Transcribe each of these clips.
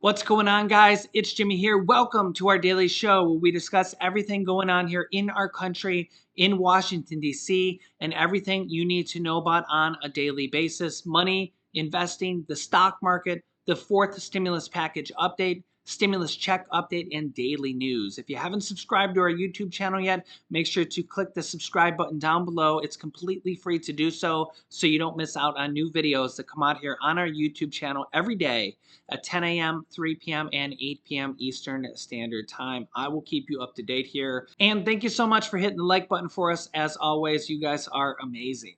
What's going on, guys? It's Jimmy here. Welcome to our daily show where we discuss everything going on here in our country, in Washington, D.C., and everything you need to know about on a daily basis. Money, investing, the stock market, the fourth stimulus package update, stimulus check update, and daily news. If you haven't subscribed to our YouTube channel yet, make sure to click the subscribe button down below. It's completely free to do so you don't miss out on new videos that come out here on our YouTube channel every day at 10 a.m., 3 p.m., and 8 p.m. Eastern Standard Time. I will keep you up to date here. And thank you so much for hitting the like button for us. As always, you guys are amazing.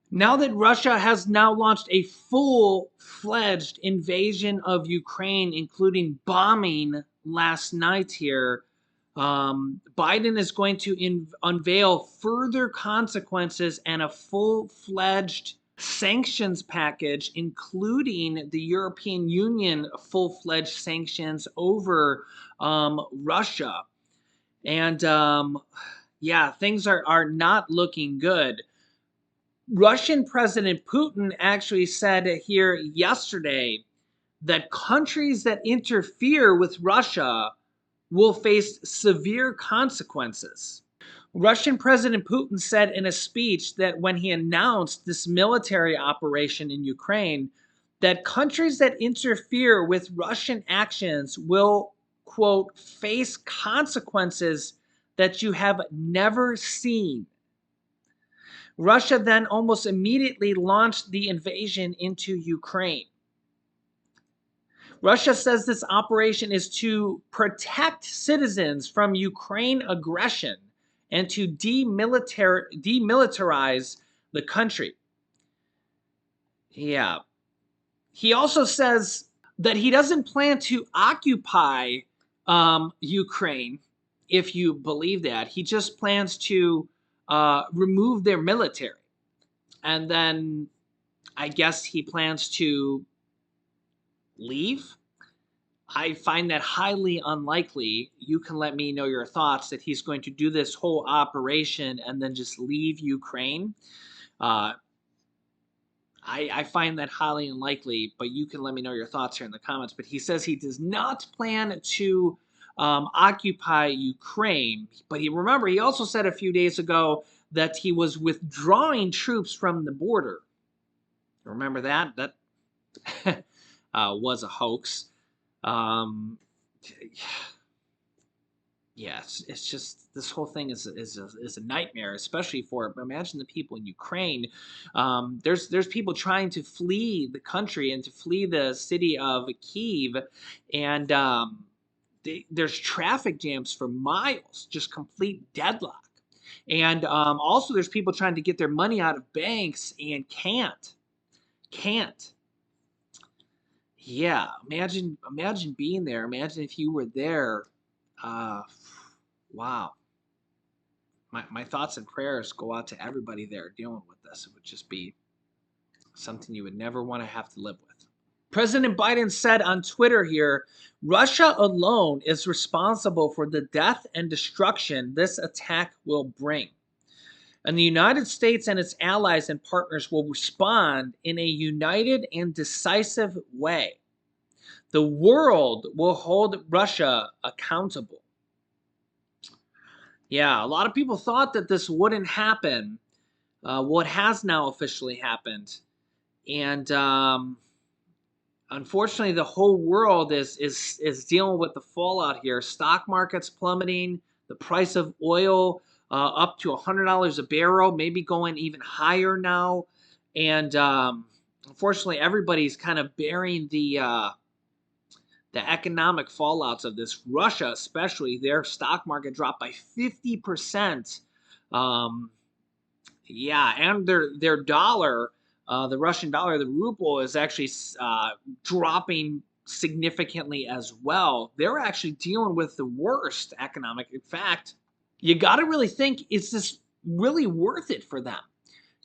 Now that Russia has now launched a full-fledged invasion of Ukraine, including bombing last night here, Biden is going to unveil further consequences and a full-fledged sanctions package, including the European Union full-fledged sanctions over Russia. And yeah, things are not looking good. Russian President Putin actually said here yesterday that countries that interfere with Russia will face severe consequences. Russian President Putin said in a speech that when he announced this military operation in Ukraine, that countries that interfere with Russian actions will, quote, face consequences that you have never seen. Russia then almost immediately launched the invasion into Ukraine. Russia says this operation is to protect citizens from Ukraine aggression and to demilitarize the country. Yeah. He also says that he doesn't plan to occupy Ukraine, if you believe that. He just plans to remove their military. And then I guess he plans to leave. I find that highly unlikely. You can let me know your thoughts that he's going to do this whole operation and then just leave Ukraine. I find that highly unlikely, but you can let me know your thoughts here in the comments. But he says he does not plan to occupy Ukraine. But remember, he also said a few days ago that he was withdrawing troops from the border. Remember that? That was a hoax. Yeah, it's just this whole thing is a nightmare, especially for imagine the people in Ukraine. There's people trying to flee the country and to flee the city of Kyiv, and there's traffic jams for miles, just complete deadlock. And also there's people trying to get their money out of banks and can't. Yeah, imagine being there. Imagine if you were there. Wow. My thoughts and prayers go out to everybody there dealing with this. It would just be something you would never want to have to live with. President Biden said on Twitter here, Russia alone is responsible for the death and destruction this attack will bring. And the United States and its allies and partners will respond in a united and decisive way. The world will hold Russia accountable. Yeah, a lot of people thought that this wouldn't happen. What has now officially happened. And unfortunately, the whole world is dealing with the fallout here. Stock market's plummeting. The price of oil up to $100 a barrel, maybe going even higher now. And unfortunately, everybody's kind of bearing the economic fallouts of this. Russia, especially, their stock market dropped by 50%. Yeah, and their dollar, the Russian dollar, the ruble, is actually dropping significantly as well. They're actually dealing with the worst economic. In fact, you got to really think, is this really worth it for them?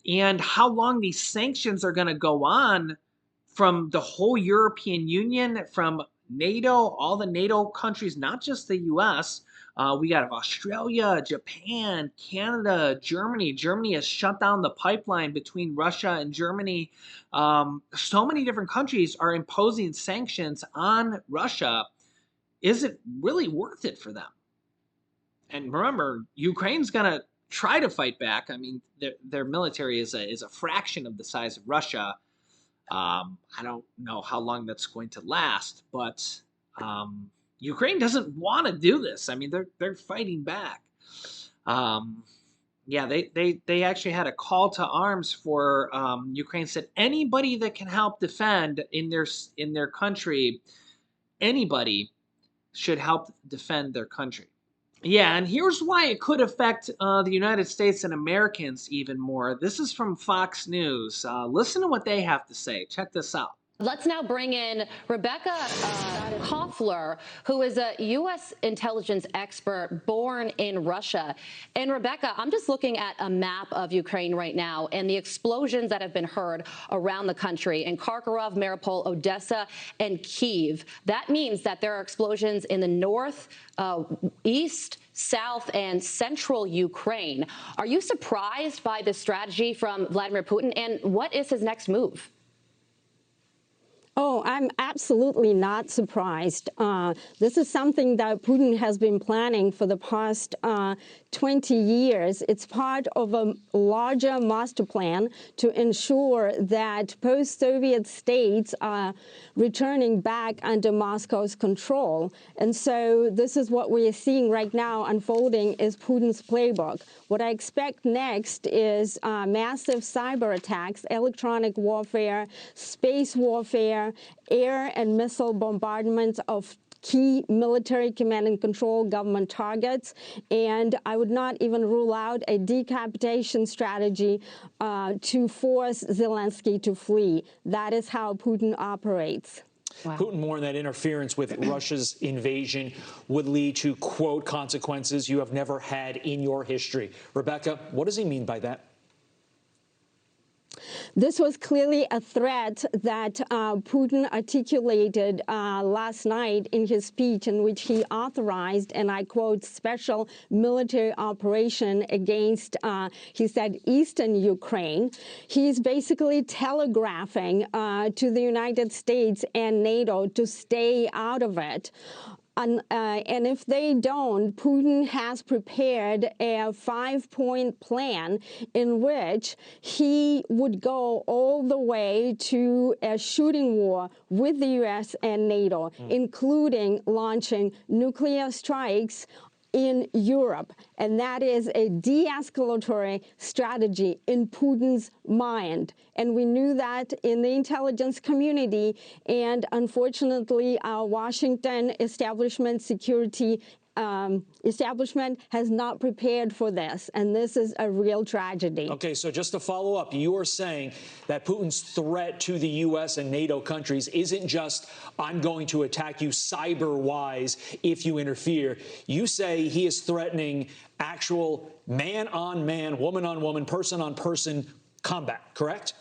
And how long these sanctions are going to go on from the whole European Union, from NATO, all the NATO countries, not just the U.S. We got Australia, Japan, Canada, Germany. Germany has shut down the pipeline between Russia and Germany. So many different countries are imposing sanctions on Russia. Is it really worth it for them? And remember, Ukraine's going to try to fight back. I mean, their military is a fraction of the size of Russia. I don't know how long that's going to last, but Ukraine doesn't want to do this. I mean, they're fighting back. Yeah, they actually had a call to arms for Ukraine. Said anybody that can help defend in their country, anybody should help defend their country. Yeah, and here's why it could affect the United States and Americans even more. This is from Fox News. Listen to what they have to say. Check this out. Let's now bring in Rebecca Koffler, who is a U.S. intelligence expert born in Russia. And Rebecca, I'm just looking at a map of Ukraine right now and the explosions that have been heard around the country in Kharkiv, Mariupol, Odessa, and Kyiv. That means that there are explosions in the north, east, south, and central Ukraine. Are you surprised by the strategy from Vladimir Putin? And what is his next move? Oh, I'm absolutely not surprised. This is something that Putin has been planning for the past 20 years. It's part of a larger master plan to ensure that post-Soviet states are returning back under Moscow's control. And so this is what we are seeing right now unfolding is Putin's playbook. What I expect next is massive cyber attacks, electronic warfare, space warfare, air and missile bombardments of key military command and control government targets. And I would not even rule out a decapitation strategy to force Zelensky to flee. That is how Putin operates. Wow. Putin warned that interference with Russia's invasion would lead to, quote, consequences you have never had in your history. Rebecca, what does he mean by that? This was clearly a threat that Putin articulated last night in his speech in which he authorized, and I quote, special military operation against, he said, eastern Ukraine. He's basically telegraphing to the United States and NATO to stay out of it. And if they don't, Putin has prepared a 5-point plan in which he would go all the way to a shooting war with the U.S. and NATO, including launching nuclear strikes in Europe. And that is a de-escalatory strategy in Putin's mind. And we knew that in the intelligence community. And unfortunately, our Washington establishment security establishment has not prepared for this, and this is a real tragedy. Okay, so just to follow up, you are saying that Putin's threat to the U.S. and NATO countries isn't just, I'm going to attack you cyber-wise if you interfere. You say he is threatening actual man-on-man, woman-on-woman, person-on-person combat, correct?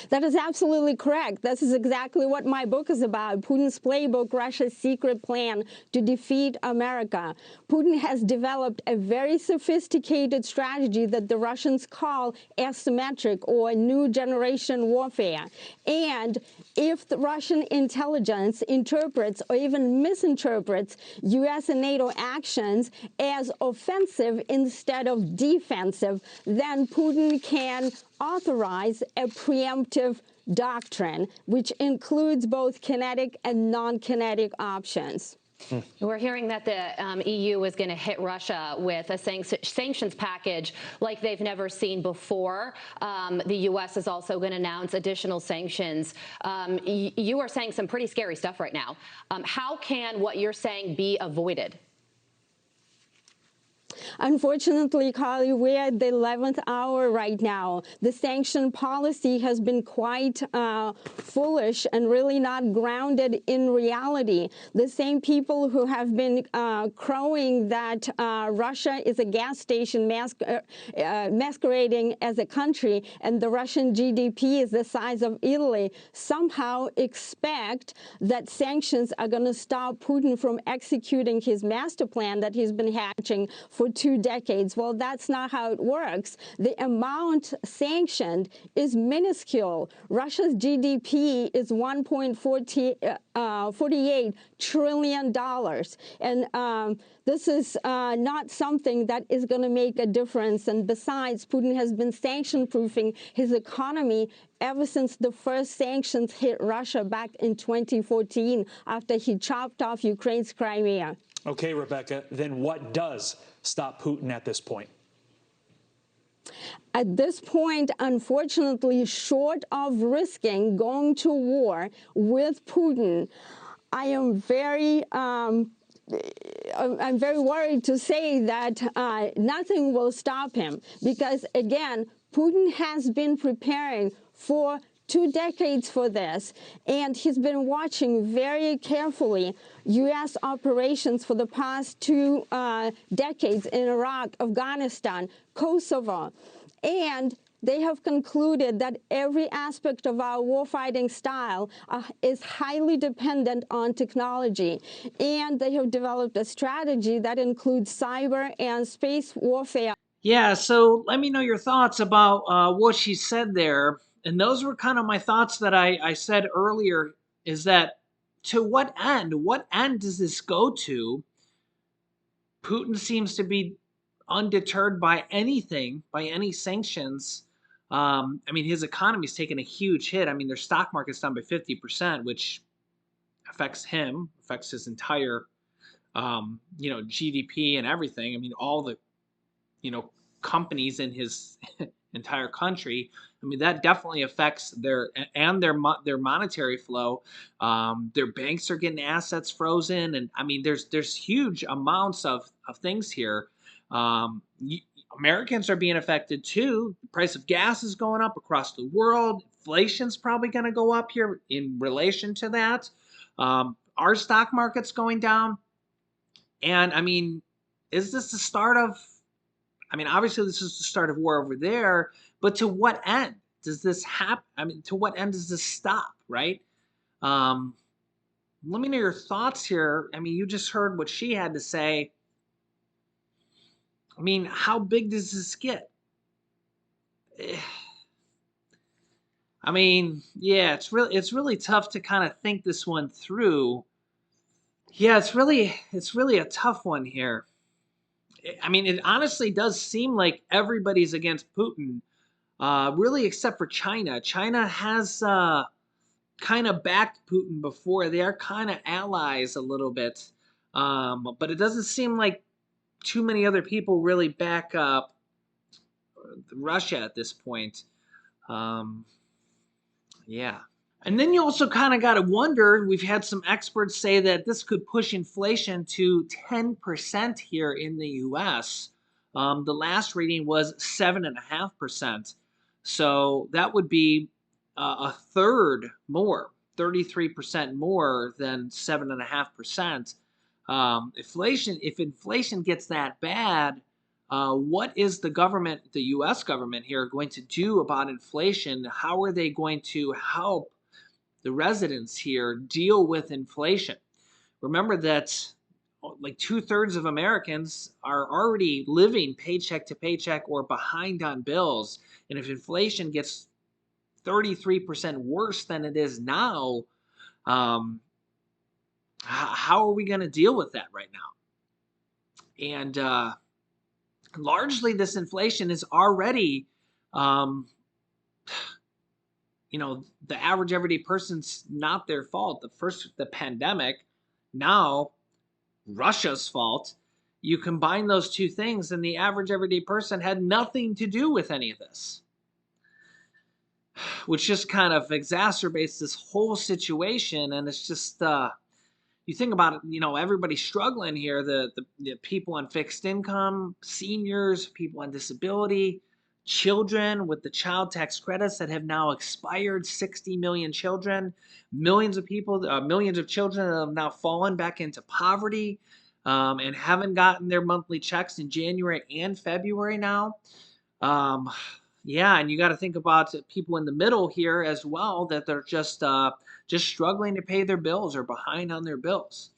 That is absolutely correct. This is exactly what my book is about, Putin's playbook, Russia's secret plan to defeat America. Putin has developed a very sophisticated strategy that the Russians call asymmetric or new generation warfare. And if the Russian intelligence interprets or even misinterprets U.S. and NATO actions as offensive instead of defensive, then Putin can authorize a preemptive doctrine, which includes both kinetic and non-kinetic options. We're hearing that the EU is going to hit Russia with a sanctions package like they've never seen before. The U.S. is also going to announce additional sanctions. You are saying some pretty scary stuff right now. How can what you're saying be avoided? Unfortunately, Carly, we're at the 11th hour right now. The sanction policy has been quite foolish and really not grounded in reality. The same people who have been crowing that Russia is a gas station masquerading as a country and the Russian GDP is the size of Italy somehow expect that sanctions are going to stop Putin from executing his master plan that he's been hatching for 2 decades. Well, that's not how it works. The amount sanctioned is minuscule. Russia's GDP is $1.48 trillion. And this is not something that is going to make a difference. And besides, Putin has been sanction-proofing his economy ever since the first sanctions hit Russia back in 2014 after he chopped off Ukraine's Crimea. Okay, Rebecca, then what does stop Putin at this point? At this point, unfortunately, short of risking going to war with Putin, I am very I'm very worried to say that nothing will stop him because, again, Putin has been preparing for 2 decades for this, and he's been watching very carefully U.S. operations for the past 2 decades in Iraq, Afghanistan, Kosovo, and they have concluded that every aspect of our warfighting style is highly dependent on technology. And they have developed a strategy that includes cyber and space warfare. Yeah, so let me know your thoughts about what she said there. And those were kind of my thoughts that I said earlier, is that to what end? What end does this go to? Putin seems to be undeterred by anything, by any sanctions. I mean, his economy's taken a huge hit. I mean, their stock market's down by 50%, which affects him, affects his entire, GDP and everything. I mean, all the, companies in his entire country. I mean, that definitely affects their monetary flow. Their banks are getting assets frozen, and I mean, there's huge amounts of things here. Americans are being affected too. The price of gas is going up across the world. Inflation's probably going to go up here in relation to that. Our stock market's going down, and I mean, is this the start of? I mean, obviously, this is the start of war over there, but to what end does this happen? I mean, to what end does this stop, right? Um, Let me know your thoughts here. I mean, you just heard what she had to say. I mean, how big does this get? I mean, yeah, it's really tough to kind of think this one through. Yeah, it's really a tough one here. I mean, it honestly does seem like everybody's against Putin, really, except for China. China has kind of backed Putin before. They are kind of allies a little bit, but it doesn't seem like too many other people really back up Russia at this point. Um, yeah. And then you also kind of got to wonder, we've had some experts say that this could push inflation to 10% here in the US. The last reading was 7.5%. So that would be a third more, 33% more than 7.5%. If inflation gets that bad, what is the government, the US government here, going to do about inflation? How are they going to help the residents here deal with inflation? Remember that like 2/3 of Americans are already living paycheck to paycheck or behind on bills. And if inflation gets 33% worse than it is now, um, how are we going to deal with that right now? And largely, this inflation is already um, the average everyday person's not their fault. The pandemic, now Russia's fault. You combine those two things, and the average everyday person had nothing to do with any of this, which just kind of exacerbates this whole situation. And it's just, you think about it, everybody's struggling here. The people on fixed income, seniors, people on disability, children with the child tax credits that have now expired, 60 million children, millions of people, millions of children that have now fallen back into poverty, and haven't gotten their monthly checks in January and February now. Um, yeah, and you got to think about people in the middle here as well, that they're just struggling to pay their bills or behind on their bills.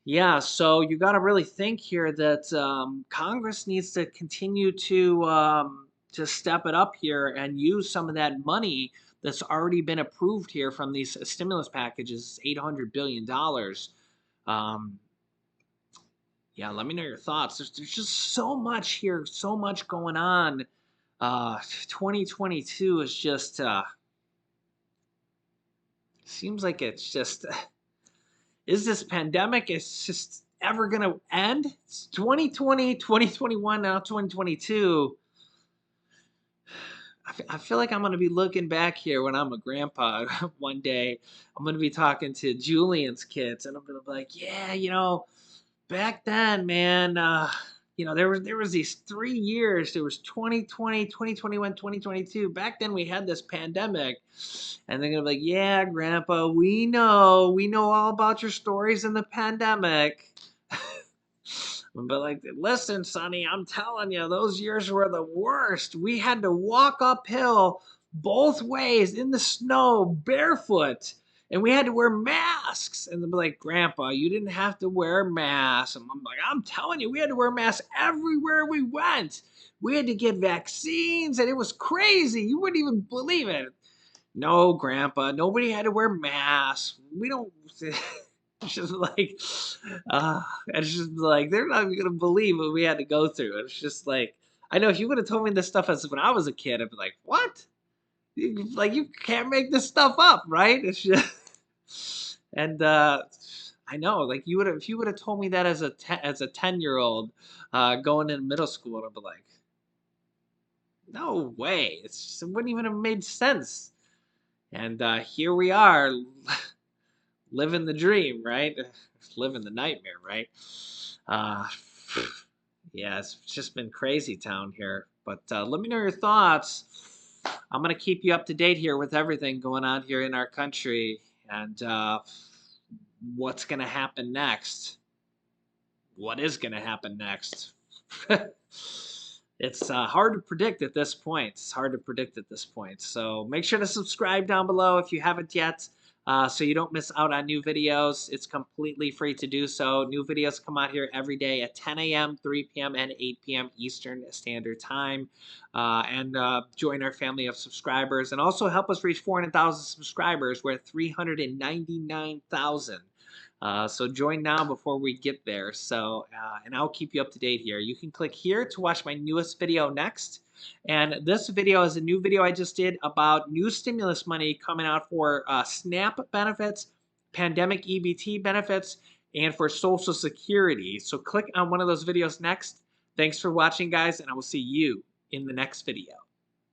Yeah, so you got to really think here that Congress needs to continue to step it up here and use some of that money that's already been approved here from these stimulus packages, $800 billion. Um, yeah, let me know your thoughts. There's just so much here, so much going on. 2022 is just seems like it's just is this pandemic is just ever gonna end? It's 2020, 2021, now 2022. I feel like I'm gonna be looking back here when I'm a grandpa one day. I'm gonna be talking to Julian's kids, and I'm gonna be like, yeah, back then, man, there was these 3 years. There was 2020, 2021, 2022. Back then we had this pandemic. And they're gonna be like, yeah, Grandpa, we know all about your stories in the pandemic. But like, listen, Sonny, I'm telling you, those years were the worst. We had to walk uphill both ways in the snow, barefoot, and we had to wear masks. And they'll be like, Grandpa, you didn't have to wear masks. And I'm like, I'm telling you, we had to wear masks everywhere we went. We had to get vaccines, and it was crazy. You wouldn't even believe it. No, Grandpa, nobody had to wear masks. We don't. It's just like, it's just like they're not even gonna believe what we had to go through. It's just like, I know if you would have told me this stuff as when I was a kid, I'd be like, what? Like you can't make this stuff up, right? It's just, and I know, like you would have if you would have told me that as a 10-year-old going in middle school, I'd be like, no way. It wouldn't even have made sense. And here we are, living the dream, right? Living the nightmare, right? Uh, yeah, it's just been crazy town here. But let me know your thoughts. I'm going to keep you up to date here with everything going on here in our country and what's going to happen next. What is going to happen next? It's hard to predict at this point. It's hard to predict at this point. So make sure to subscribe down below if you haven't yet, so you don't miss out on new videos. It's completely free to do so. New videos come out here every day at 10 a.m., 3 p.m., and 8 p.m. Eastern Standard Time. And join our family of subscribers. And also help us reach 400,000 subscribers. We're at 399,000. So join now before we get there. So, and I'll keep you up to date here. You can click here to watch my newest video next. And this video is a new video I just did about new stimulus money coming out for SNAP benefits, pandemic EBT benefits, and for Social Security. So click on one of those videos next. Thanks for watching, guys, and I will see you in the next video.